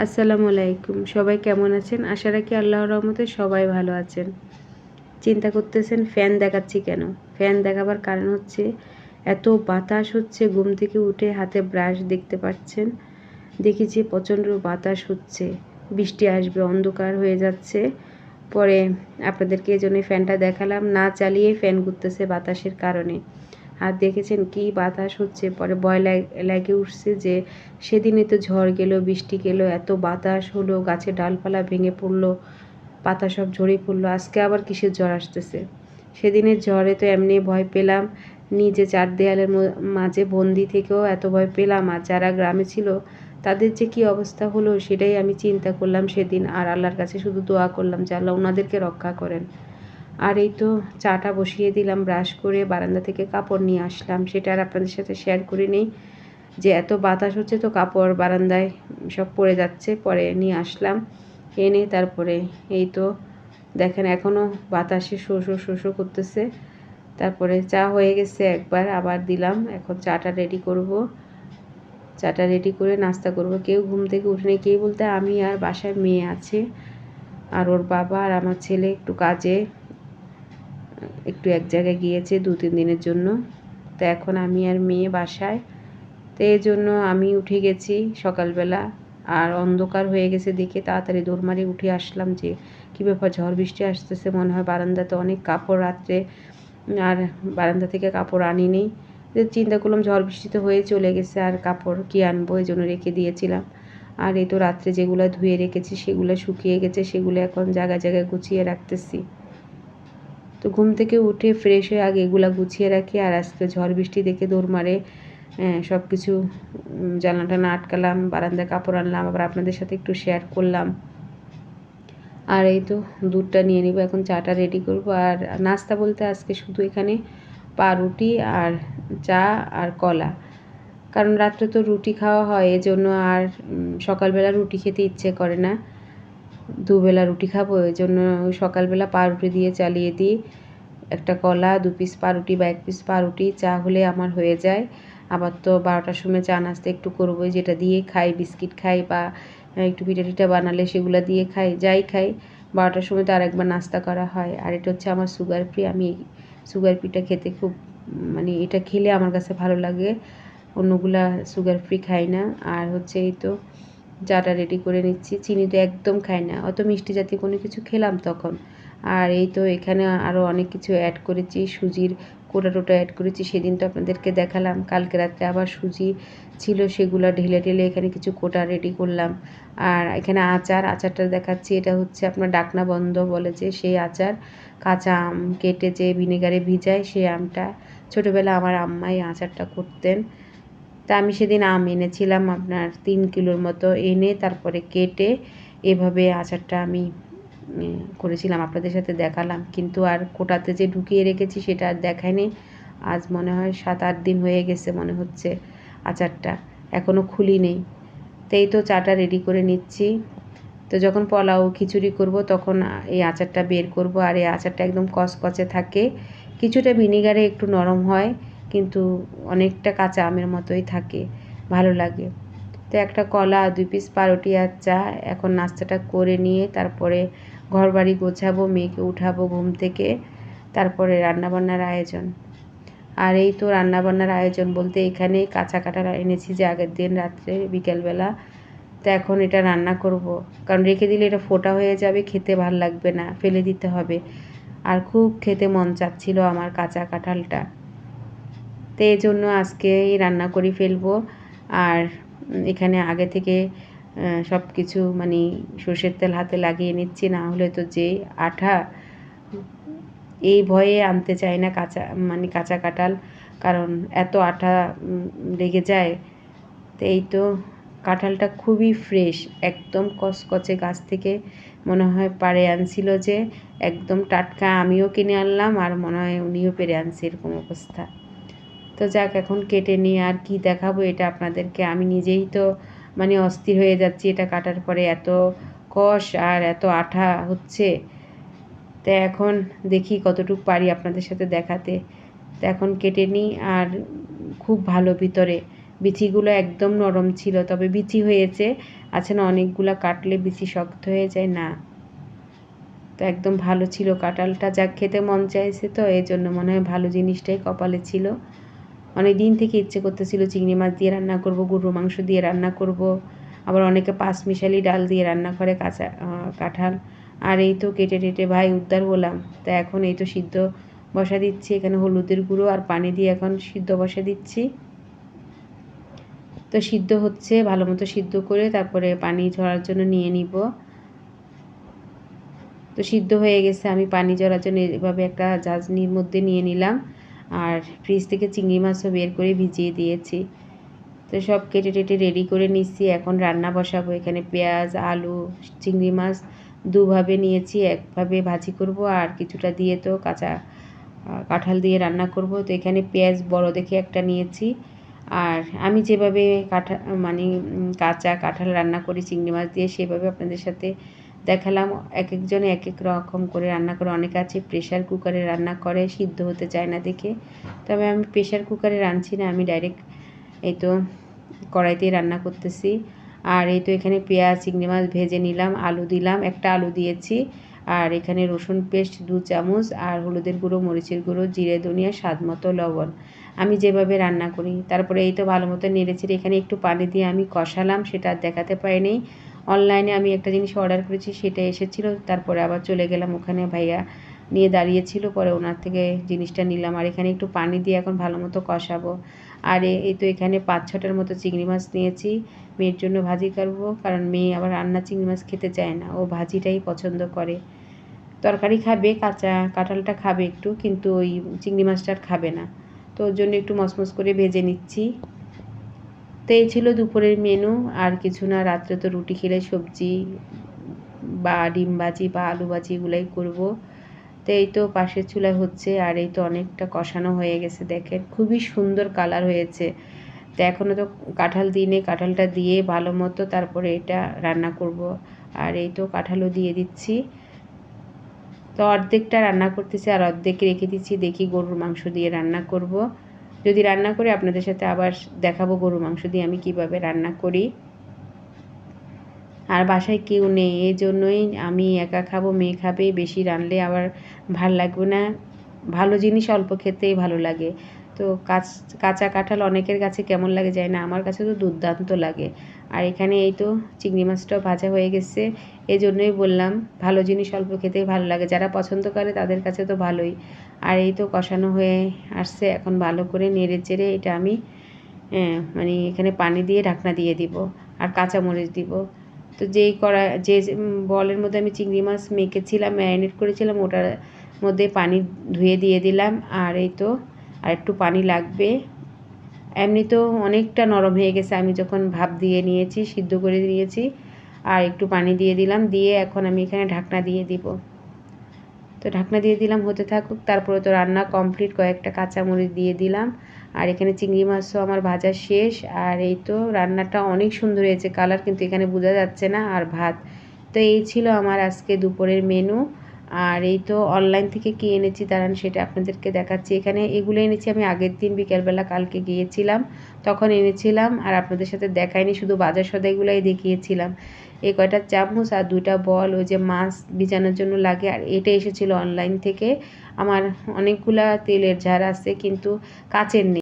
আসসালামু আলাইকুম। সবাই কেমন আছেন? আশা রাখি আল্লাহর রহমতে সবাই ভালো আছেন। চিন্তা করতেছেন ফ্যান দেখাচ্ছি কেন? ফ্যান দেখাবার কারণ হচ্ছে এত বাতাস হচ্ছে, ঘুম থেকে উঠে হাতে ব্রাশ দেখতে পাচ্ছেন। দেখি যে প্রচণ্ড বাতাস হচ্ছে, বৃষ্টি আসবে, অন্ধকার হয়ে যাচ্ছে। পরে আপনাদেরকে এজন্যই ফ্যানটা দেখালাম। না চালিয়ে ফ্যান ঘুরতেছে বাতাসের কারণে। আর দেখেছেন কি বাতাস হচ্ছে, পরে ভয় লাগে উঠছে যে সেদিনই তো ঝড় গেল, বৃষ্টি গেল, এত বাতাস হলো, গাছের ডালপালা ভেঙে পড়লো, পাতা সব ঝরে পড়লো, আজকে আবার কিসের ঝড় আসতেছে। সেদিনের ঝড়ে তো এমনি ভয় পেলাম, নিজে চার দেয়ালের মাঝে বন্দি থেকেও এত ভয় পেলাম, আর যারা গ্রামে ছিল তাদের যে কী অবস্থা হলো সেটাই আমি চিন্তা করলাম সেদিন। আর আল্লাহর কাছে শুধু দোয়া করলাম যে আল্লাহ ওনাদেরকে রক্ষা করেন। আর এই তো চাটা বসিয়ে দিলাম, ব্রাশ করে বারান্দা থেকে কাপড় নিয়ে আসলাম। সেটা আর আপনাদের সাথে শেয়ার করে নেই যে এত বাতাস হচ্ছে তো কাপড় বারান্দায় সব পড়ে যাচ্ছে। পরে নিয়ে আসলাম, এনে তারপরে এই তো দেখেন এখনও বাতাসে শো শো শো শো করতেছে। তারপরে চা হয়ে গেছে একবার, আবার দিলাম। এখন চাটা রেডি করব, চাটা রেডি করে নাস্তা করব। কেউ ঘুম থেকে উঠেনি, কেউ বলতে আমি আর বাসায় মেয়ে আছে আর ওর বাবা আর আমার ছেলে একটু কাজে একটু এক জায়গায় গিয়েছে 2-3 দিনের জন্য। তো এখন আমি আর মেয়ে বাসায়। তো এই জন্য আমি উঠে গেছি সকালবেলা, আর অন্ধকার হয়ে গেছে দেখে তাড়াতাড়ি দৌড় মারি উঠে আসলাম যে কী ব্যাপার, ঝড় বৃষ্টি আসতেছে মনে হয়। বারান্দাতে অনেক কাপড় রাত্রে, আর বারান্দা থেকে কাপড় আনিনি। চিন্তা করলাম ঝড় বৃষ্টিতে হয়ে চলে গেছে, আর কাপড় কি আনবো, এই জন্য রেখে দিয়েছিলাম। আর এই তো রাত্রে যেগুলো ধুয়ে রেখেছি সেগুলো শুকিয়ে গেছে, সেগুলো এখন জায়গায় জায়গায় গুছিয়ে রাখতেছি। তো ঘুম থেকে উঠে ফ্রেশ হয়ে আগে এগুলো গুছিয়ে রাখি। আর আজকে ঝড় বৃষ্টি দেখে দৌড় মারে সব কিছু জানলা টানা আটকালাম, বারান্দায় কাপড় আনলাম, আবার আপনাদের সাথে একটু শেয়ার করলাম। আর এই তো দুধটা নিয়ে নিব, এখন চাটা রেডি করব। আর নাস্তা বলতে আজকে শুধু এখানে পাউরুটি আর চা আর কলা, কারণ রাত্রে তো রুটি খাওয়া হয়, এজন্য আর সকালবেলা রুটি খেতে ইচ্ছে করে না। দুবেলা রুটি খাবো, এই জন্য সকালবেলা পাউরুটি দিয়ে চালিয়ে দিই। একটা কলা, 2 পিস পাউরুটি বা 1 পিস পাউরুটি, চা হলে আমার হয়ে যায়। আবার তো 12টার সময় চা নাস্তা একটু করবোই, যেটা দিয়ে খাই, বিস্কিট খাই বা একটু পিঠা টিঠা বানালে সেগুলো দিয়ে খাই, যাই খাই। 12টার সময় তো আরেকবার নাস্তা করা হয়। আর এটা হচ্ছে আমার সুগার ফ্রি, আমি সুগার ফ্রিটা খেতে খুব মানে এটা খেলে আমার কাছে ভালো লাগে, অন্যগুলা সুগার ফ্রি খাই না। আর হচ্ছে এই তো চাটা রেডি করে নিচ্ছি। চিনি তো একদম খাই না, অত মিষ্টি জাতীয় কোনো কিছু খেলাম তখন। আর এই তো এখানে আরও অনেক কিছু অ্যাড করেছি, সুজির কোটা টোটা অ্যাড করেছি, সেদিন তো আপনাদেরকে দেখালাম। কালকে রাত্রে আবার সুজি ছিল, সেগুলো ঢেলে ঢেলে এখানে কিছু কোটা রেডি করলাম। আর এখানে আচারটা দেখাচ্ছি, এটা হচ্ছে আপনার ডাকনা বন্ধ বলে যে সেই আচার, কাঁচা আম কেটে যে ভিনেগারে ভিজায় সেই আমটা। ছোটোবেলা আমার আম্মাই আচারটা করতেন। তা আমি সেদিন আম এনেছিলাম আপনার 3 কিলোর মতো, এনে তারপরে কেটে এভাবে আচারটা আমি করেছিলাম, আপনাদের সাথে দেখালাম। কিন্তু আর কোটাতে যে ঢুকিয়ে রেখেছি সেটা আর দেখায়নি। আজ মনে হয় 7-8 দিন হয়ে গেছে মনে হচ্ছে আচারটা, এখনও খুলি নেই। তো এই তো চাটা রেডি করে নিচ্ছি। তো যখন পোলাও খিচুড়ি করব তখন এই আচারটা বের করব। আর এই আচারটা একদম কচকচে থাকে, কিছুটা ভিনেগারে একটু নরম হয়, কিন্তু অনেকটা কাঁচা আমের মতোই থাকে, ভালো লাগে। তো একটা কলা, 2 পিস পাউরুটি আর চা। এখন নাস্তাটা করে নিয়ে তারপরে ঘরবাড়ি গোছাবো, মেয়েকে উঠাবো ঘুম থেকে, তারপরে রান্নাবান্নার আয়োজন। আর এই তো রান্নাবান্নার আয়োজন বলতে এখানে কাঁচা কাঁঠাল এনেছি যে আগের দিন রাত্রে বিকেলবেলা। তো এখন এটা রান্না করব, কারণ রেখে দিলে এটা ফোটা হয়ে যাবে, খেতে ভাল লাগবে না, ফেলে দিতে হবে। আর খুব খেতে মন চাচ্ছিল আমার কাঁচা কাঁঠালটা, তো এই জন্য আজকেই রান্না করে ফেলবো। আর এখানে আগে থেকে সব কিছু মানে সর্ষের তেল হাতে লাগিয়ে নিচ্ছি, না হলে তো যে আঠা, এই ভয়ে আনতে চাই না কাঁচা কাঁঠাল, কারণ এত আঠা লেগে যায়। তো এই তো কাঁঠালটা খুবই ফ্রেশ, একদম কচকচে, গাছ থেকে মনে হয় পাড়ে আনছিল যে, একদম টাটকা। আমিও কিনে আনলাম আর মনে হয় উনিও পেরে আনছে, এরকম অবস্থা। তো যাক, এখন কেটে নিয়ে আর কি দেখাবো এটা আপনাদেরকে, আমি নিজেই তো মানে অস্থির হয়ে যাচ্ছি এটা কাটার পরে, এত কষ আর এত আঠা হচ্ছে। তো এখন দেখি কতটুকু পারি আপনাদের সাথে দেখাতে। তো এখন কেটে নিই। আর খুব ভালো ভিতরে, বিচিগুলো একদম নরম ছিল, তবে বিচি হয়েছে আছে না অনেকগুলা কাটলে বেশি শক্ত হয়ে যায় না, তো একদম ভালো ছিল কাঁঠালটা, যা খেতে মন চাইছে, তো এই জন্য মনে হয় ভালো জিনিসটাই কপালে ছিল। অনেক দিন থেকে ইচ্ছে করতেছিল চিংড়ি মাছ দিয়ে রান্না করব, গরুর মাংস দিয়ে রান্না করব, আবার অনেকে পাঁচমিশালি ডাল দিয়ে রান্না করে কাঁচা কাঁঠাল। আর এই তো কেটে টেটে ভাই উদ্ধার হলাম। তা এখন এই তো সিদ্ধ বসা দিচ্ছি, এখানে হলুদের গুঁড়ো আর পানি দিয়ে এখন সিদ্ধ বসা দিচ্ছি। তো সিদ্ধ হচ্ছে, ভালো মতো সিদ্ধ করে তারপরে পানি ঝরার জন্য নিয়ে নিব। তো সিদ্ধ হয়ে গেছে, আমি পানি ঝরার জন্য এভাবে একটা জাজনির মধ্যে নিয়ে নিলাম। আর ফ্রিজ থেকে চিংড়ি মাছও বের করে ভিজিয়ে দিয়েছি। তো সব কেটে টেটে রেডি করে নিচ্ছি, এখন রান্না বসাবো। এখানে পেঁয়াজ, আলু, চিংড়ি মাছ দুভাবে নিয়েছি, একভাবে ভাজি করব আর কিছুটা দিয়ে তো কাঁচা কাঁঠাল দিয়ে রান্না করব। তো এখানে পেঁয়াজ বড় দেখে একটা নিয়েছি। আর আমি যেভাবে কাঁচা কাঁঠাল রান্না করি চিংড়ি মাছ দিয়ে, সেভাবে আপনাদের সাথে দেখালাম। এক একজনে এক এক রকম করে রান্না করে, অনেকে আছে প্রেশার কুকারে রান্না করে, সিদ্ধ হতে চায় না দেখে। তবে আমি প্রেশার কুকারে রাঁধছি না, আমি ডাইরেক্ট এই তো কড়াইতেই রান্না করতেছি। আর এই তো এখানে পেঁয়াজ চিংড়ি মাছ ভেজে নিলাম, আলু দিলাম, একটা আলু দিয়েছি। আর এখানে রসুন পেস্ট 2 চামচ, আর হলুদের গুঁড়ো, মরিচের গুঁড়ো, জিরে ধনিয়া, স্বাদ মতো লবণ, আমি যেভাবে রান্না করি। তারপরে এই তো ভালো মতো নেড়েচেড়ে এখানে একটু পানি দিয়ে আমি কষালাম, সেটা আর দেখাতে পারিনি। অনলাইনে আমি একটা জিনিস অর্ডার করেছি, সেটা এসেছিলো, তারপরে আবার চলে গেলাম ওখানে, ভাইয়া নিয়ে দাঁড়িয়েছিল, পরে ওনার থেকে জিনিসটা নিলাম। আর এখানে একটু পানি দিয়ে এখন ভালো মতো কষাবো। আর এই তো এখানে 5-6টার মতো চিংড়ি মাছ নিয়েছি, মেয়ের জন্য ভাজি করবো, কারণ মেয়ে আবার রান্না চিংড়ি মাছ খেতে চায় না, ও ভাজিটাই পছন্দ করে। তরকারি খাবে, কাঁচা কাঁঠালটা খাবে একটু, কিন্তু ওই চিংড়ি মাছটা আর খাবে না, তো ওর জন্য একটু মচমচ করে ভেজে নিচ্ছি। তো এই ছিল দুপুরের মেনু, আর কিছু না। রাত্রে তো রুটি খেলে সবজি বা ডিম ভাজি বা আলু ভাজি এগুলাই করবো। তো এই তো পাশের চুলায় হচ্ছে, আর এই তো অনেকটা কষানো হয়ে গেছে, দেখেন খুবই সুন্দর কালার হয়েছে। তো এখনও তো কাঁঠাল দিইনি, কাঁঠালটা দিয়ে ভালো মতো তারপরে এটা রান্না করব। আর এই তো কাঁঠালও দিয়ে দিচ্ছি। তো অর্ধেকটা রান্না করতেছি আর অর্ধেক রেখে দিচ্ছি, দেখি গরুর মাংস দিয়ে রান্না করব। যদি রান্না করে আপনাদের সাথে আবার দেখাবো গরুর মাংস দিয়ে আমি কিভাবে রান্না করি। আর বাসায় কেউ নেই, এই জন্যই আমি একা খাবো, মেয়ে খাবে, বেশি রানলে আবার ভাল লাগবে না। ভালো জিনিস অল্প খেতেই ভালো লাগে। তো কাঁচা কাঁঠাল অনেকের কাছে কেমন লাগে যায় না, আমার কাছে তো দুর্দান্ত লাগে। আর এখানে এই তো চিংড়ি মাছটাও ভাজা হয়ে গেছে, এই জন্যই বললাম ভালো জিনিস অল্প খেতেই ভালো লাগে, যারা পছন্দ করে তাদের কাছে তো ভালোই। আর এই তো কষানো হয়ে আসছে, এখন ভালো করে নেড়ে চেড়ে এটা আমি এখানে পানি দিয়ে ঢাকনা দিয়ে দিব, আর কাঁচামরিচ দিব। তো যে বলের মধ্যে আমি চিংড়ি মাছ মেখেছিলাম, ম্যারিনেট করেছিলাম, ওটার মধ্যে পানি ধুয়ে দিয়ে দিলাম। আর এই তো আর একটু পানি লাগবে, এমনি তো অনেকটা নরম হয়ে গেছে, আমি যখন ভাপ দিয়ে নিয়েছি, সিদ্ধ করে নিয়েছি। আর একটু পানি দিয়ে দিলাম, দিয়ে এখন আমি এখানে ঢাকনা দিয়ে দিব। তো ঢাকনা দিয়ে দিলাম, হতে থাকুক। তারপরে তো রান্না কমপ্লিট, কয়েকটা কাঁচামরিচ দিয়ে দিলাম। আর এখানে চিংড়ি মাছও আমার ভাজা শেষ। আর এই তো রান্নাটা অনেক সুন্দর হয়েছে, কালার কিন্তু এখানে বোঝা যাচ্ছে না। আর ভাত। তো এই ছিল আমার আজকে দুপুরের মেনু। আর এই তো অনলাইন থেকে কী এনেছি দাঁড়ান সেটা আপনাদেরকে দেখাচ্ছি। এখানে এগুলো এনেছি আমি আগের দিন বিকেলবেলা, কালকে গিয়েছিলাম তখন এনেছিলাম, আর আপনাদের সাথে দেখাইনি, শুধু বাজার সদাইগুলাই দেখিয়েছিলাম। এই কয়টা চামচ আর 2টা বল, ওই যে মাছ ভিজানোর জন্য লাগে। আর এটা এসেছিলো অনলাইন থেকে। আমার অনেকগুলা তেলের ঝাড় আছে, কিন্তু কাচের নেই।